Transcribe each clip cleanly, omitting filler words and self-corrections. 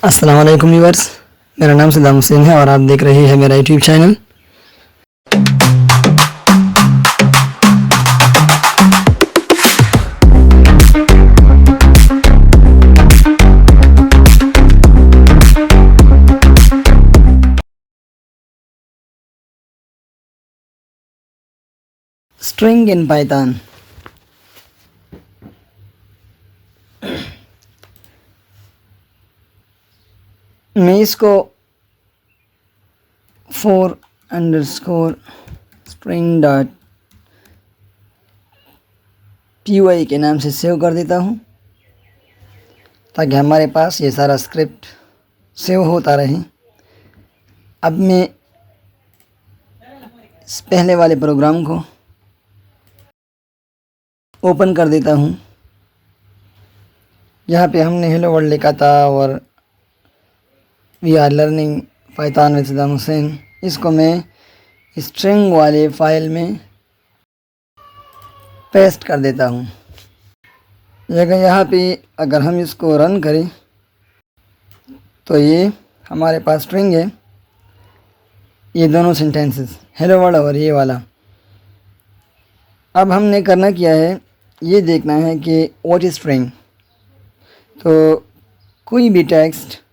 अस्सलाम वालेकुम व्यूअर्स, मेरा नाम सद्दाम हुसैन है और आप देख रहे हैं मेरा YouTube channel. String in Python. मैं इसको for_string.py के नाम से सेव कर देता हूँ ताकि हमारे पास ये सारा स्क्रिप्ट सेव होता रहे। अब मैं इस पहले वाले प्रोग्राम को ओपन कर देता हूँ। यहाँ पे हमने हेलो वर्ल्ड लिखा था और we are learning Python with Saddam Hussain. इसको मैं स्ट्रिंग वाले फाइल में पेस्ट कर देता हूँ। यहाँ पे अगर हम इसको रन करें तो ये हमारे पास स्ट्रिंग है, ये दोनों सेंटेंसेस हेलो वर्ल्ड और ये वाला। अब हमने करना क्या है, ये देखना है कि व्हाट इज स्ट्रिंग। तो कोई भी टेक्स्ट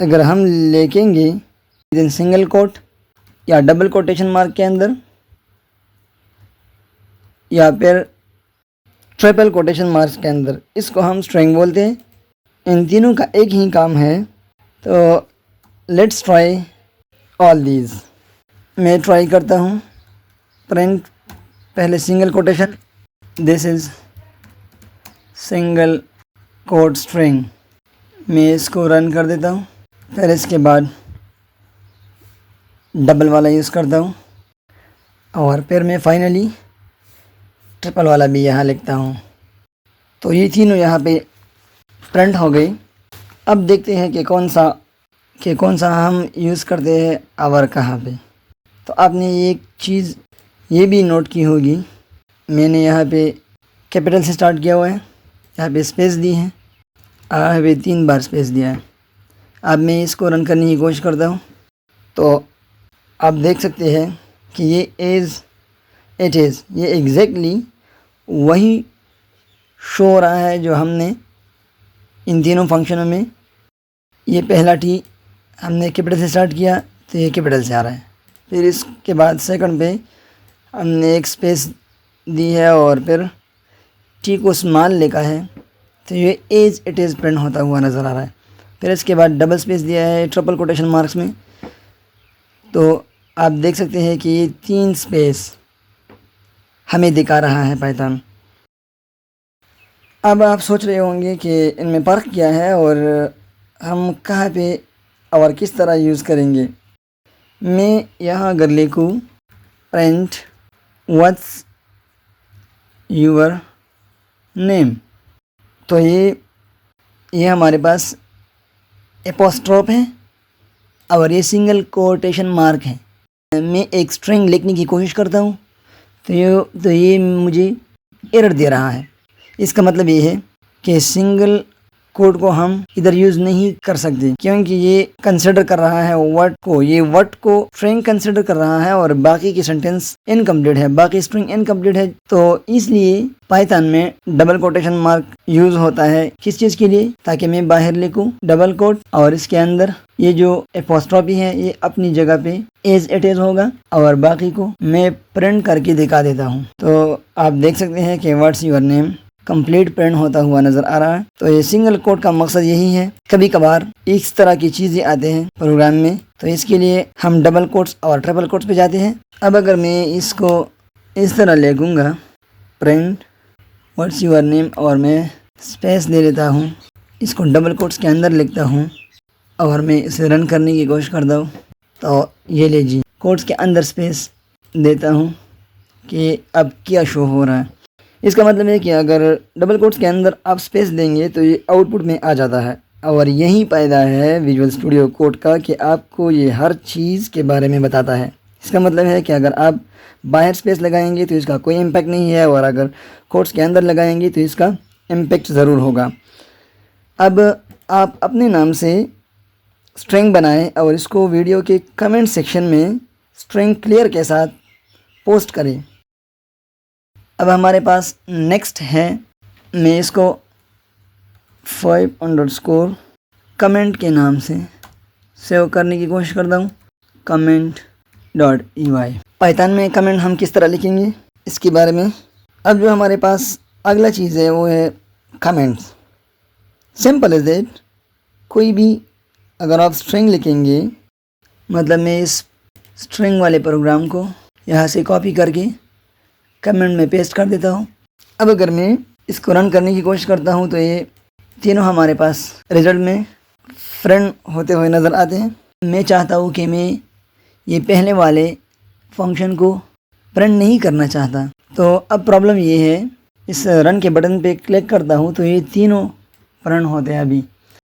अगर हम लिखेंगे विदिन सिंगल कोट या डबल कोटेशन मार्क के अंदर या फिर ट्रिपल कोटेशन मार्क्स के अंदर, इसको हम स्ट्रिंग बोलते हैं। इन तीनों का एक ही काम है। तो लेट्स ट्राई ऑल दीज। मैं ट्राई करता हूँ। प्रिंट पहले single quotation, this is single quote string. मैं इसको रन कर देता हूँ। फिर इसके बाद डबल वाला यूज़ करता हूँ और फिर मैं फाइनली ट्रिपल वाला भी यहाँ लिखता हूँ। तो ये तीनों यहाँ पे प्रिंट हो गई। अब देखते हैं कि कौन सा हम यूज़ करते हैं और कहाँ पे। तो आपने एक चीज़ ये भी नोट की होगी, मैंने यहाँ पे कैपिटल से स्टार्ट किया हुआ है, यहाँ पे स्पेस दी है, यहाँ पे 3 बार स्पेस दिया है। अब मैं इसको रन करने की कोशिश करता हूँ तो आप देख सकते हैं कि ये ये एग्जैक्टली वही शो हो रहा है जो हमने इन तीनों फंक्शनों में। ये पहला टी हमने कैपिटल से स्टार्ट किया तो ये कैपिटल से आ रहा है। फिर इसके बाद सेकंड पे हमने एक स्पेस दी है और फिर टी को स्मॉल लिखा है तो ये एज इट इज़ प्रिंट होता हुआ नज़र आ रहा है। फिर इसके बाद डबल स्पेस दिया है ट्रिपल कोटेशन मार्क्स में। तो आप देख सकते हैं कि ये 3 स्पेस हमें दिखा रहा है पाइथन। अब आप सोच रहे होंगे कि इनमें फ़र्क क्या है और हम कहाँ पे और किस तरह यूज़ करेंगे। मैं यहाँ अगर लिखूँ प्रिंट व्हाट्स योर नेम, तो ये हमारे पास एपोस्ट्रोफ है और ये सिंगल कोटेशन मार्क है। मैं एक स्ट्रिंग लिखने की कोशिश करता हूँ तो ये मुझे एरर दे रहा है। इसका मतलब ये है कि सिंगल कोड को हम इधर यूज़ नहीं कर सकते क्योंकि ये कंसिडर कर रहा है वर्ड को, ये वर्ड को स्ट्रिंग कंसिडर कर रहा है और बाकी की सेंटेंस इनकम्प्लीट है, बाकी स्ट्रिंग इनकम्प्लीट है। तो इसलिए पाइथन में डबल कोटेशन मार्क यूज़ होता है। किस चीज़ के लिए? ताकि मैं बाहर लिखूँ डबल कोट और इसके अंदर ये जो एपोस्ट्रोफी है ये अपनी जगह पे एज इट इज होगा और बाकी को मैं प्रिंट करके दिखा देता हूँ। तो आप देख सकते हैं कि what's your name complete print होता हुआ नज़र आ रहा है। तो ये सिंगल कोट का मकसद यही है। कभी कभार इस तरह की चीज़ें आते हैं प्रोग्राम में, तो इसके लिए हम डबल कोट्स और ट्रिपल कोट्स पे जाते हैं। अब अगर मैं इसको इस तरह लिखूँगा प्रिंट व्हाट्स योर नेम और मैं स्पेस दे देता हूँ, इसको डबल कोट्स के अंदर लिखता हूँ और मैं इसे रन करने की कोशिश करता हूँ तो ये लीजिए कोट्स के अंदर स्पेस देता हूँ कि अब क्या शो हो रहा है। इसका मतलब है कि अगर डबल कोट्स के अंदर आप स्पेस देंगे तो ये आउटपुट में आ जाता है और यही फ़ायदा है विजुअल स्टूडियो कोड का कि आपको ये हर चीज़ के बारे में बताता है। इसका मतलब है कि अगर आप बाहर स्पेस लगाएंगे तो इसका कोई इम्पैक्ट नहीं है और अगर कोट्स के अंदर लगाएंगे तो इसका इम्पैक्ट ज़रूर होगा। अब आप अपने नाम से स्ट्रिंग बनाएं और इसको वीडियो के कमेंट सेक्शन में स्ट्रिंग क्लियर के साथ पोस्ट करें। अब हमारे पास नेक्स्ट है, मैं इसको 5_ कमेंट के नाम से सेव करने की कोशिश करता हूँ, comment.py। पाइथन में कमेंट हम किस तरह लिखेंगे इसके बारे में। अब जो हमारे पास अगला चीज़ है वो है कमेंट्स। सिंपल इज़ इट, कोई भी अगर आप स्ट्रिंग लिखेंगे, मतलब मैं इस स्ट्रिंग वाले प्रोग्राम को यहाँ से कॉपी करके कमेंट में पेस्ट कर देता हूँ। अब अगर मैं इसको रन करने की कोशिश करता हूँ तो ये तीनों हमारे पास रिजल्ट में फ्रेंड होते हुए नज़र आते हैं। मैं चाहता हूँ कि मैं ये पहले वाले फंक्शन को प्रिंट नहीं करना चाहता, तो अब प्रॉब्लम ये है, इस रन के बटन पे क्लिक करता हूँ तो ये तीनों प्रिंट होते हैं। अभी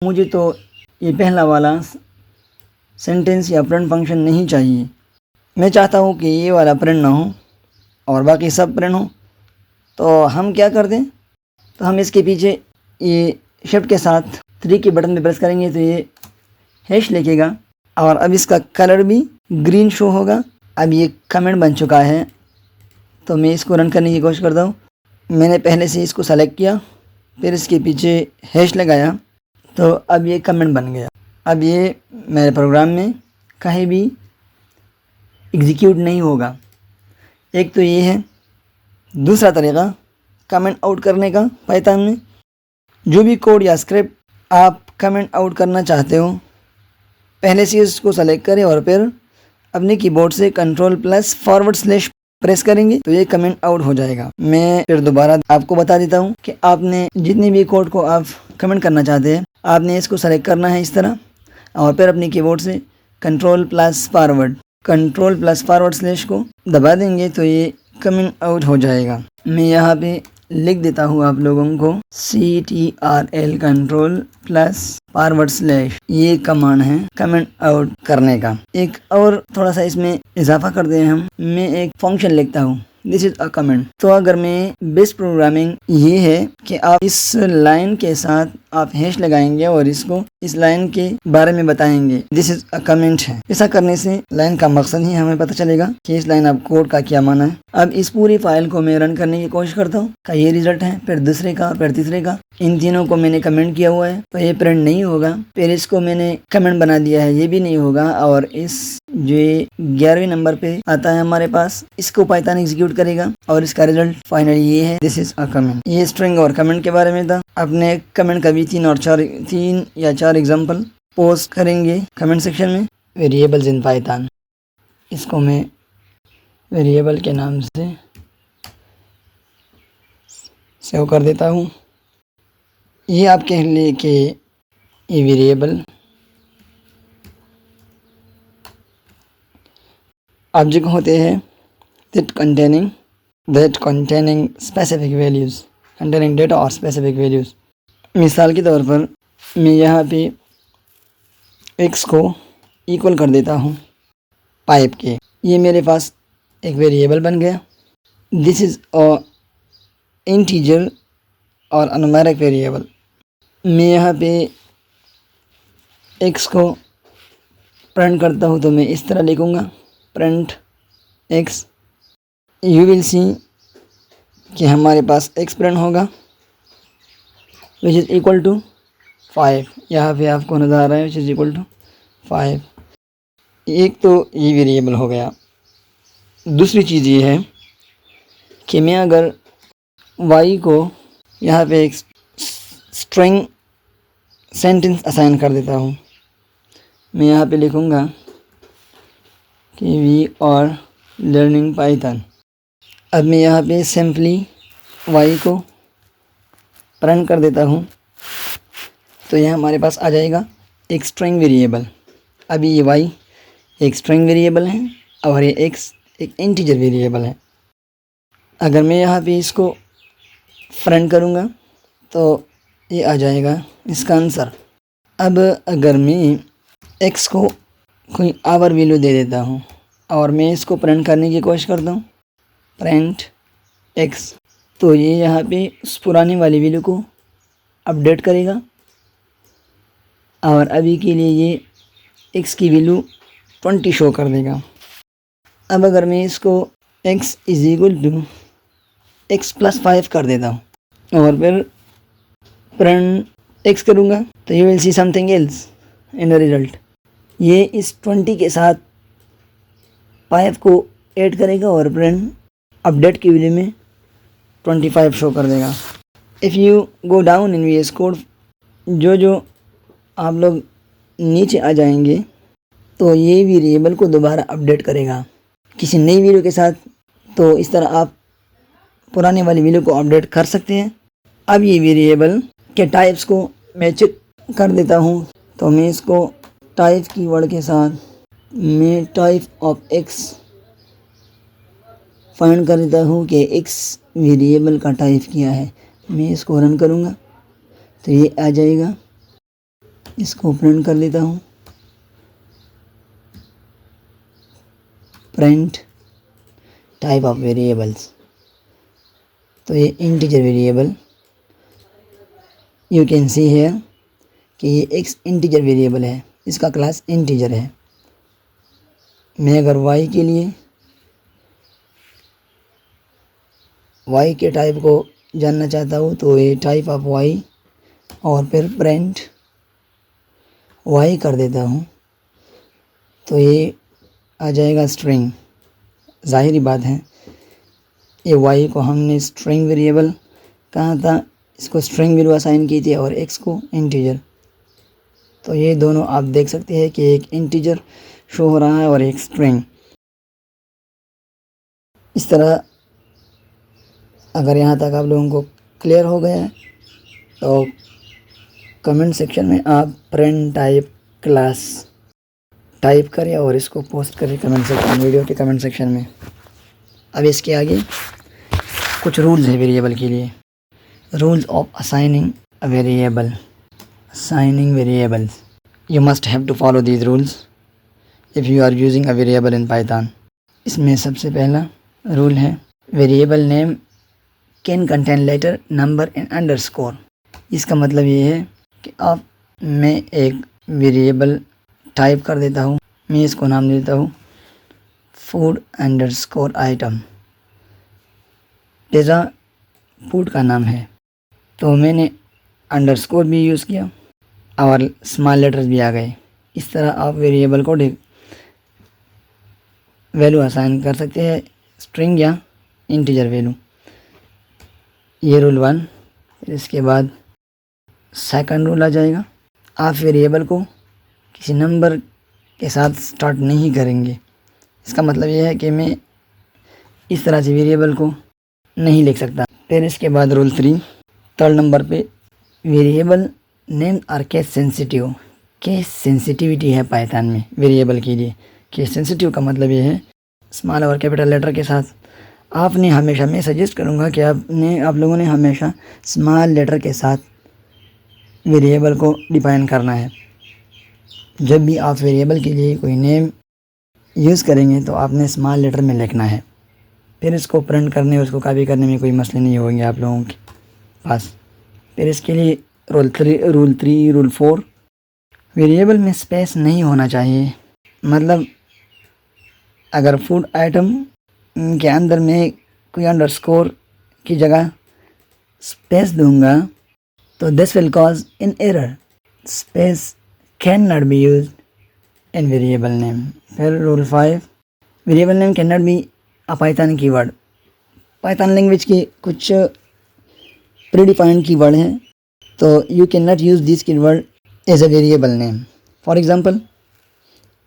मुझे तो ये पहला वाला सेंटेंस या प्रिंट फंक्शन नहीं चाहिए। मैं चाहता हूँ कि ये वाला प्रिंट ना हो और बाकी सब प्रिंट हो। तो हम क्या कर दें, तो हम इसके पीछे ये शिफ्ट के साथ 3 के बटन पे प्रेस करेंगे तो ये हैश लिखेगा और अब इसका कलर भी ग्रीन शो होगा। अब ये कमेंट बन चुका है, तो मैं इसको रन करने की कोशिश करता हूँ। मैंने पहले से इसको सेलेक्ट किया, फिर इसके पीछे हैश लगाया, तो अब ये कमेंट बन गया। अब ये मेरे प्रोग्राम में कहीं भी एग्जीक्यूट नहीं होगा। एक तो ये है। दूसरा तरीका कमेंट आउट करने का, पाइथन में जो भी कोड या स्क्रिप्ट आप कमेंट आउट करना चाहते हो, पहले से इसको सेलेक्ट करें और फिर अपने कीबोर्ड से Ctrl+/ प्रेस करेंगे तो ये कमेंट आउट हो जाएगा। मैं फिर दोबारा आपको बता देता हूँ कि आपने जितने भी कोड को आप कमेंट करना चाहते हैं, आपने इसको सेलेक्ट करना है इस तरह और फिर अपने कीबोर्ड से Ctrl+/ को दबा देंगे तो ये कमेंट आउट हो जाएगा। मैं यहाँ पे लिख देता हूँ आप लोगों को CTRL Ctrl+/ ये कमांड है कमेंट आउट करने का। एक और थोड़ा सा इसमें इजाफा कर दें हम, मैं एक फंक्शन लिखता हूँ, दिस इज अ कमेंट। तो अगर मैं बेस्ट प्रोग्रामिंग ये है कि आप इस लाइन के साथ आप हैश लगाएंगे और इसको इस लाइन के बारे में बताएंगे, दिस इज अ कमेंट है। ऐसा करने से लाइन का मकसद ही हमें पता चलेगा कि इस लाइन ऑफ कोड का क्या माना है। अब इस पूरी फाइल को मैं रन करने की कोशिश करता हूँ, का ये रिजल्ट है, फिर दूसरे का और फिर तीसरे का। इन तीनों को मैंने कमेंट किया हुआ है तो ये प्रिंट नहीं होगा। फिर इसको मैंने कमेंट बना दिया है, ये भी नहीं होगा। और इस जो 11वें नंबर पे आता है हमारे पास, इसको पाइथन एग्जीक्यूट करेगा और इसका रिजल्ट फाइनली ये है, दिस इज अ कमेंट। ये स्ट्रिंग और कमेंट के बारे में था। अपने कमेंट का भी 3 या 4 एग्जाम्पल पोस्ट करेंगे कमेंट सेक्शन में। वेरिएबल्स इन पाइथन, इसको मैं वेरिएबल के नाम से सेव कर देता हूँ। ये आप कह लिए कि ये वेरिएबल ऑब्जेक्ट होते हैं that containing specific values, containing data और specific values। मिसाल के तौर पर मैं यहाँ पे x को इक्वल कर देता हूँ पाइप के, ये मेरे पास एक वेरिएबल बन गया। दिस इज़ अ इंटीजर और न्यूमेरिक वेरिएबल। मैं यहाँ पे x को प्रिंट करता हूँ तो मैं इस तरह लिखूँगा, print x। You will see कि हमारे पास x प्रिंट होगा विच इज़ इक्वल टू 5। यहाँ पे आपको नज़र आ रहा है विच इज़ इक्वल टू 5। एक तो ये वेरिएबल हो गया। दूसरी चीज़ ये है कि मैं अगर y को यहाँ पे एक स्ट्रिंग सेंटेंस असाइन कर देता हूँ, मैं यहाँ पे लिखूँगा कि वी आर लर्निंग पाइथन। अब मैं यहाँ पे सिंपली y को प्रिंट कर देता हूँ तो यह हमारे पास आ जाएगा एक स्ट्रिंग वेरिएबल। अभी ये y एक स्ट्रिंग वेरिएबल है और ये x एक इंटीजर वेरिएबल है। अगर मैं यहाँ पे इसको प्रिंट करूँगा तो ये आ जाएगा इसका आंसर। अब अगर मैं x को कोई आवर वैल्यू दे देता हूँ और मैं इसको प्रिंट करने की कोशिश करता हूँ, प्रिंट x, तो ये यहाँ पे उस पुरानी वाली वैल्यू को अपडेट करेगा और अभी के लिए ये x की वैल्यू 20 शो कर देगा। अब अगर मैं इसको x is equal to x plus 5 कर देता हूँ और फिर प्रिंट x करूँगा तो you will see something else in the result. ये इस 20 के साथ 5 को ऐड करेगा और प्रिंट अपडेट की वैल्यू में 25 शो कर देगा। If you go down in VS code, जो आप लोग नीचे आ जाएंगे तो ये वेरिएबल को दोबारा अपडेट करेगा किसी नई वैल्यू के साथ। तो इस तरह आप पुराने वाली वैल्यू को अपडेट कर सकते हैं। अब ये वेरिएबल के टाइप्स को मैं चेक कर देता हूँ। तो मैं इसको टाइप कीवर्ड के साथ मैं टाइप ऑफ x फाइंड कर देता हूँ कि x वेरिएबल का टाइप क्या है। मैं इसको रन करूँगा तो ये आ जाएगा। इसको प्रिंट कर लेता हूँ, प्रिंट टाइप ऑफ वेरिएबल्स। तो ये integer variable, you can see here कि ये एक इंटीजर वेरिएबल है, इसका क्लास इंटीजर है। मैं अगर y के लिए y के टाइप को जानना चाहता हूँ तो ये टाइप ऑफ y और फिर प्रिंट y कर देता हूँ तो ये आ जाएगा स्ट्रिंग। ज़ाहिरी बात है ये y को हमने स्ट्रिंग वेरिएबल कहा था, इसको स्ट्रिंग वैल्यू असाइन की थी और x को इंटीजर। तो ये दोनों आप देख सकते हैं कि एक इंटीजर शो हो रहा है और एक स्ट्रिंग। इस तरह अगर यहाँ तक आप लोगों को क्लियर हो गया है तो कमेंट सेक्शन में आप प्रिंट टाइप क्लास टाइप करें और इसको पोस्ट करें कमेंट सेक्शन, वीडियो के कमेंट सेक्शन में। अब इसके आगे कुछ रूल्स है वेरिएबल के लिए। Rules of assigning a variable. Assigning variables. You must have to follow these rules if you are using a variable in Python. इसमें सबसे पहला रूल है variable name can contain letter, number and underscore. इसका मतलब ये है कि मैं एक वेरिएबल टाइप कर देता हूँ, मैं इसको नाम देता हूँ food underscore item. Pizza food का नाम है तो मैंने अंडरस्कोर भी यूज़ किया और स्मॉल लेटर्स भी आ गए। इस तरह आप वेरिएबल को वैल्यू असाइन कर सकते हैं, स्ट्रिंग या इंटीजर वैल्यू। ये रूल 1। फिर इसके बाद सेकंड रूल आ जाएगा, आप वेरिएबल को किसी नंबर के साथ स्टार्ट नहीं करेंगे। इसका मतलब ये है कि मैं इस तरह से वेरिएबल को नहीं लिख सकता। फिर इसके बाद रूल 3 थर्ड नंबर पे, variable name are case sensitive. Case sensitivity है पाइथन में वेरिएबल के लिए। केस सेंसिटिव का मतलब ये है स्मॉल और कैपिटल लेटर के साथ आपने हमेशा, मैं सजेस्ट करूँगा कि आप लोगों ने हमेशा स्मॉल लेटर के साथ वेरिएबल को डिफाइन करना है। जब भी आप वेरिएबल के लिए कोई नेम यूज़ करेंगे तो आपने स्मॉल लेटर में लिखना है। फिर इसको प्रिंट करने, उसको कॉपी करने में कोई मसले नहीं होंगे आप लोगों के पास। फिर इसके लिए रूल 3 रूल 4, वेरिएबल में स्पेस नहीं होना चाहिए। मतलब अगर फूड आइटम के अंदर में कोई अंडरस्कोर की जगह स्पेस दूंगा तो this will cause in error. Space can not be used in variable name. फिर rule 5, variable name can not be a Python keyword. Python language के कुछ प्रीडिफाइंड कीवर्ड हैं तो you can not use this keyword as a variable name. For example,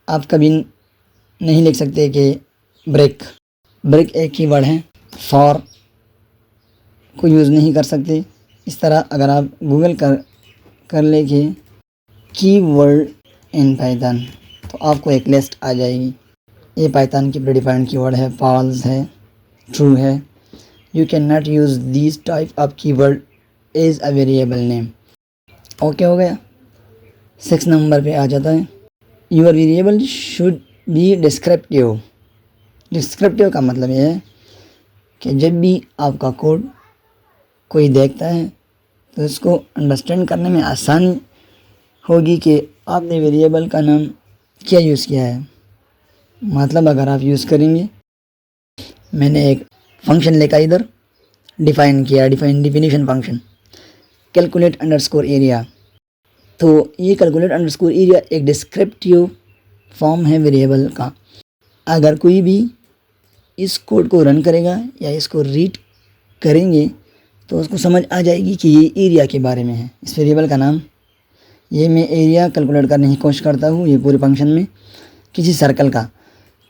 आप कभी नहीं लिख सकते कि ब्रेक एक कीवर्ड है, फॉर को यूज़ नहीं कर सकते। इस तरह अगर आप गूगल कर ले कि कीवर्ड इन पाइथन तो आपको एक लिस्ट आ जाएगी। ये पाइथन की प्रीडिफाइंड कीवर्ड है, फॉल्स है, ट्रू है। You can not use this type of keyword as a variable name. Okay हो गया। 6 नंबर पे आ जाता है, your variable should be descriptive. Descriptive का मतलब ये है कि जब भी आपका कोड कोई देखता है तो इसको अंडरस्टैंड करने में आसानी होगी कि आपने वेरिएबल का नाम क्या यूज़ किया है। मतलब अगर आप यूज़ करेंगे, मैंने एक फंक्शन लेकर इधर डिफ़ाइन किया, definition function calculate underscore area. तो ये कैलकुलेट अंडरस्कोर एरिया एक डिस्क्रिप्टिव फॉर्म है वेरिएबल का। अगर कोई भी इस कोड को रन करेगा या इसको रीड करेंगे तो उसको समझ आ जाएगी कि ये एरिया के बारे में है। इस वेरिएबल का नाम, ये मैं एरिया कैलकुलेट करने की कोशिश करता हूँ ये पूरे फंक्शन में किसी सर्कल का।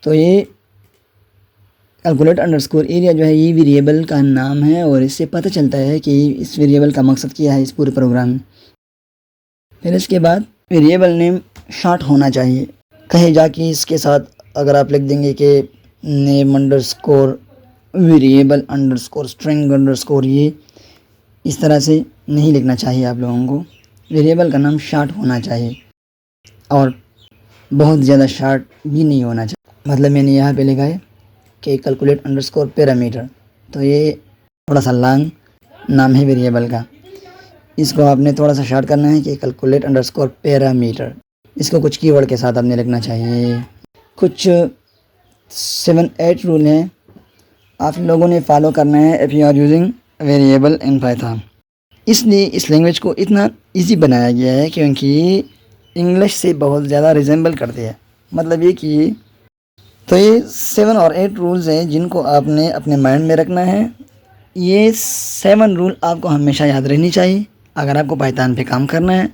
तो ये कैलकुलेट अंडरस्कोर एरिया जो है ये वेरिएबल का नाम है और इससे पता चलता है कि इस वेरिएबल का मकसद क्या है इस पूरे प्रोग्राम में। फिर इसके बाद वेरिएबल नेम शॉर्ट होना चाहिए। कहीं जाके इसके साथ अगर आप लिख देंगे कि name underscore variable underscore string underscore, ये इस तरह से नहीं लिखना चाहिए आप लोगों को। वेरिएबल का नाम शॉर्ट होना चाहिए और बहुत ज़्यादा शॉर्ट भी नहीं होना चाहिए। मतलब मैंने यहाँ पे लिखा है कि कैलकुलेट अंडरस्कोर पैरामीटर, तो ये थोड़ा सा लॉन्ग नाम है वेरिएबल का। इसको आपने थोड़ा सा शॉर्ट करना है कि कैलकुलेट अंडरस्कोर पैरामीटर। इसको कुछ कीवर्ड के साथ आपने लिखना चाहिए। कुछ 7-8 रूल हैं आप लोगों ने फॉलो करना है if you are using variable in Python. इसलिए इस लैंग्वेज को इतना इजी बनाया गया है क्योंकि इंग्लिश से बहुत ज़्यादा रिजेंबल करती है। मतलब ये कि तो ये 7 और 8 रूल्स हैं जिनको आपने अपने माइंड में रखना है। ये 7 रूल आपको हमेशा याद रहनी चाहिए अगर आपको पाइथन पे काम करना है।